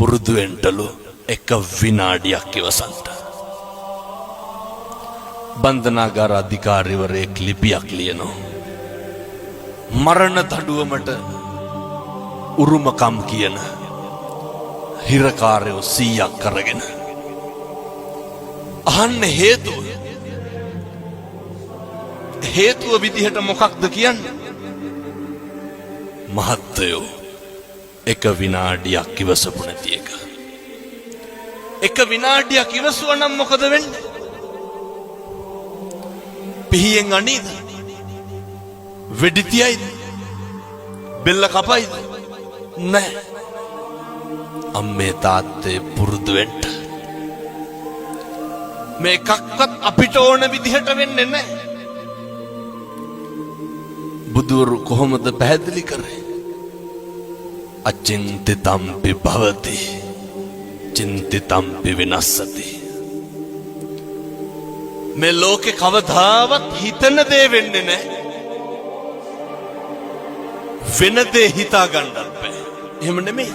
පුරුදු වෙන්නලු එක විනාඩියක් ඉවසන්ට. බන්ධනාගාර අධිකාරිවරයෙක් ලිපියක් ලියනවා. මරණ දඬුවමට උරුමකම් කියන හිරකාරයෝ 100ක් කරගෙන අහන්න හේතුව විදිහට මොකක්ද කියන්නේ? මහත්තයෝ එක විනාඩියක් ඉවසපු නැති එක. එක විනාඩියක් ඉවසුවා නම් මොකද වෙන්නේ? පිහියෙන් අනීද? වෙඩි තියයිද? බෙල්ල කපයිද? නැහැ. අම්මේ තාත්තේ පුරුදු වෙන්න. මේකක්වත් අපිට ඕන විදිහට වෙන්නේ නැහැ. බුදුවරු කොහොමද පැහැදිලි කරේ? අචින්තිතම්පි භවති චින්තිතම්පි විනස්සති. මේ ලෝකේ කවදාවත් හිතන දේ වෙන්නේ නැහැ. වෙන දේ හිතා ගන්නත් බෑ. එහෙම නෙමෙයි.